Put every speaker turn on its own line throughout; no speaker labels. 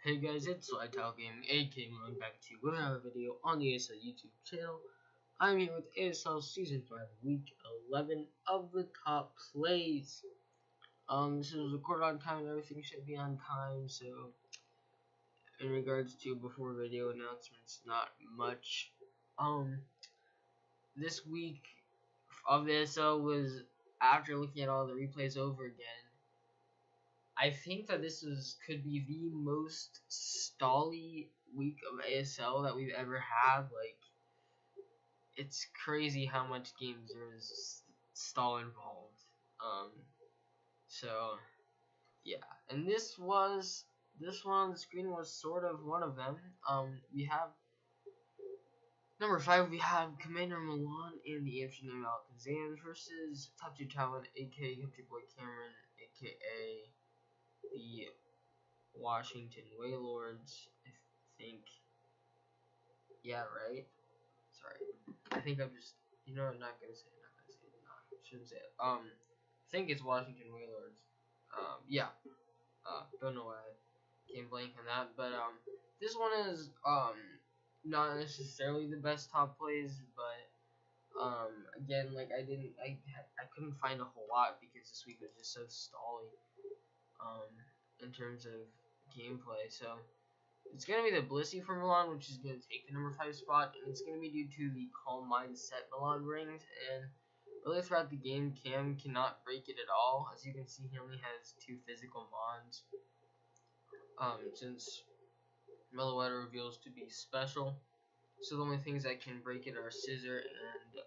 Hey guys, it's Lifestyle Gaming, aka welcome back to another video on the ASL YouTube channel. I'm here with ASL Season 5, Week 11 of the top plays. This is recorded on time and everything should be on time, so in regards to before video announcements, not much. This week of the ASL was, after looking at all the replays over again, I think that this could be the most stally week of ASL that we've ever had. Like, it's crazy how much games there is stall involved. So yeah, and this one on the screen was sort of one of them. We have number 5. We have Commander Milan and the Amsterdam Alakazam versus Top 2 Talent, aka Country Boy Cameron, aka the Washington Wailords, I think. Yeah, right? Sorry. I think I'm just, I'm not gonna say it, No, shouldn't say it. I think it's Washington Wailords. Yeah. Don't know why I came blank on that, but, this one is, not necessarily the best top plays, but, again, like, I couldn't find a whole lot because this week was just so stally, in terms of gameplay. So it's going to be the Blissey for Milan, which is going to take the number 5 spot, and it's going to be due to the Calm Mindset Milan brings. And really throughout the game, Cam cannot break it at all. As you can see, he only has 2 physical mons, since Meloetta reveals to be special. So the only things that can break it are Scissor and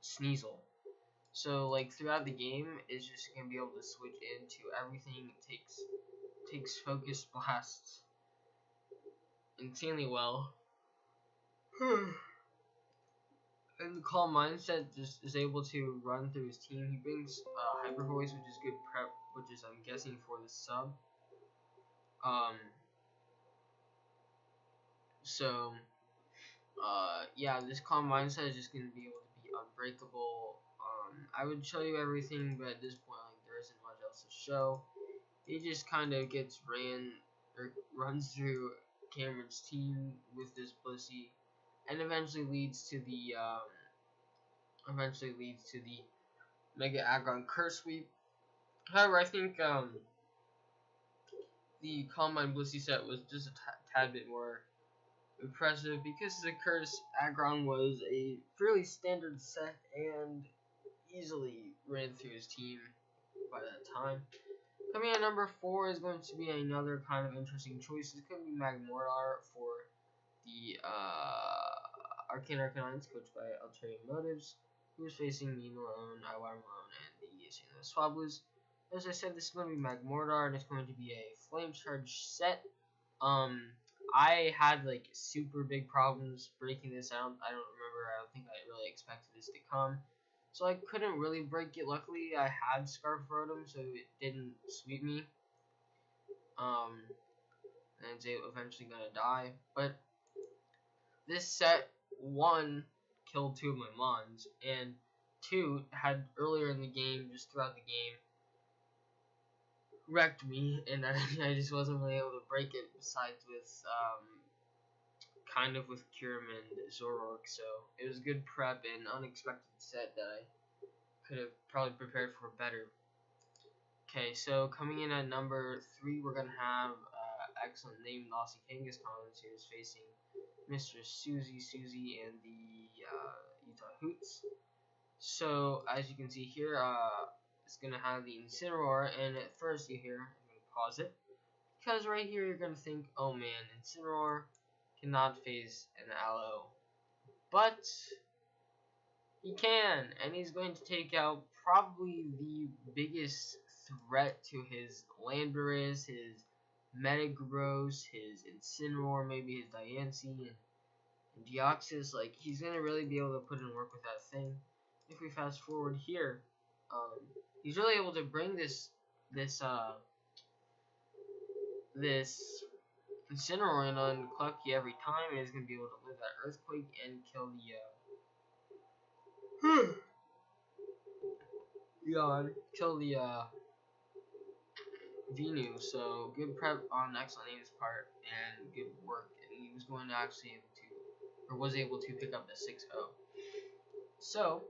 Sneasel. So like throughout the game, it's just going to be able to switch into everything. It takes focus blasts insanely well. And the Calm Mindset just is able to run through his team. He brings Hyper Voice, which is good prep, which is, I'm guessing, for the sub. Yeah, this Calm Mindset is just going to be able to be unbreakable. I would show you everything, but at this point, like, there isn't much else to show. He just kind of runs through Cameron's team with this Blissey, and eventually leads to the Mega Aggron Curse Sweep. However, I think the Calm Mind Blissey set was just a tad bit more impressive because the Curse Aggron was a fairly standard set and easily ran through his team by that time. Coming at number 4 is going to be another kind of interesting choice. It's going to be Magmortar for the Arcane Arcanines, coached by Ulterior Motives, who is facing me, Malone, Iwar Malone, and the St. Louis Swablues. As I said, this is going to be Magmortar, and it's going to be a Flame Charge set. I had like super big problems breaking this out. I don't think I really expected this to come. So I couldn't really break it. Luckily, I had Scarf Rotom, so it didn't sweep me. And it's eventually gonna die. But this set, 1, killed 2 of my mons, and 2 had earlier in the game, just throughout the game, wrecked me, and I just wasn't really able to break it. Besides with kind of with Kyurem and Zoroark, so it was a good prep and unexpected set that I could have probably prepared for better. Okay, so coming in at number 3, we're gonna have excellent name Nossi Kangaskhan, who is facing Mr. Susie and the Utah Hoots. So as you can see here, it's gonna have the Incineroar, and at first I'm gonna pause it, because right here you're gonna think, oh man, Incineroar cannot phase an Aloe, but he can, and he's going to take out probably the biggest threat to his Landorus, his Metagross, his Incineroar, maybe his Diancie, and Deoxys. Like, he's gonna really be able to put in work with that thing. If we fast forward here, he's really able to bring this Incineroar in on Clucky every time, and he's gonna be able to live that Earthquake and kill the Venu. So good prep on excellent aim's part and good work. And he was going to actually able to, or was able to pick up the 6-0. So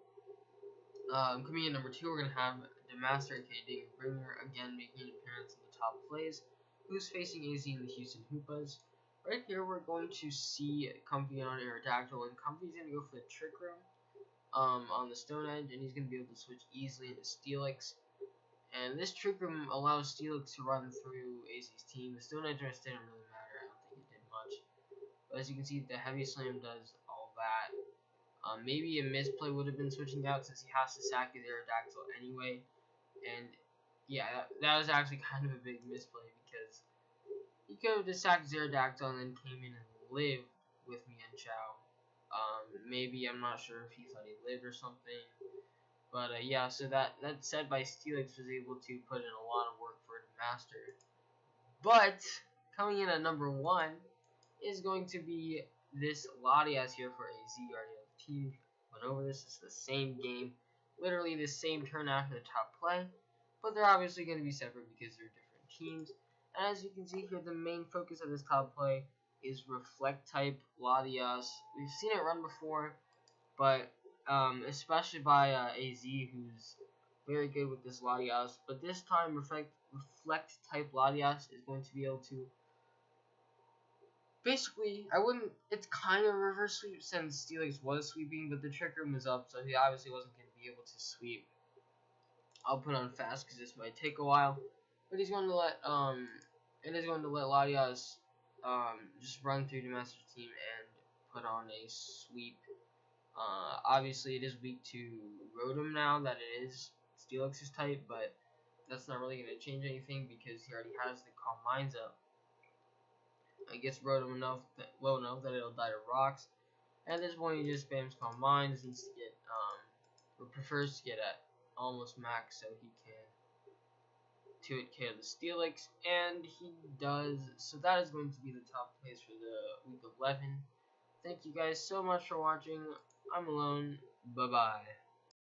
coming in number 2, we're gonna have Demaster aka Bringer again making an appearance in the top plays, who's facing AZ in the Houston Hoopas. Right here, we're going to see Comfy on Aerodactyl, and Comfy's gonna go for the Trick Room on the Stone Edge, and he's gonna be able to switch easily into Steelix. And this Trick Room allows Steelix to run through AZ's team. The Stone Edge rest didn't really matter. I don't think it did much. But as you can see, the Heavy Slam does all that. Maybe a misplay would have been switching out since he has to sack his Aerodactyl anyway. And yeah, that was actually kind of a big misplay because he could have just sacked his Aerodactyl and then came in and lived with Mian Chao. Maybe, I'm not sure if he thought he lived or something. But yeah, so that said by Steelix was able to put in a lot of work for the Master. But coming in at number 1 is going to be this Latias here for AZ. Already have the team went over this. It's the same game, literally the same turn after the top play, but they're obviously going to be separate because they're different teams. And as you can see here, the main focus of this top play is Reflect type Latias. We've seen it run before, but especially by AZ, who's very good with this Latias. But this time, Reflect type Latias is going to be able to basically, it's kind of a reverse sweep since Steelix was sweeping, but the Trick Room is up, so he obviously wasn't going to be able to sweep. I'll put on fast because this might take a while, but he's going to let Latias just run through the Master's team and put on a sweep. Obviously, it is weak to Rotom now that it is Steelix's type, but that's not really going to change anything because he already has the Calm Minds up. It gets Rotom low enough that it'll die to rocks. At this point, he just spams Calm Minds, needs to get, or prefers to get at almost max so he can 2-hit KO the Steelix, and he does. So that is going to be the top plays for the week of 11. Thank you guys so much for watching. I'm alone. Bye-bye.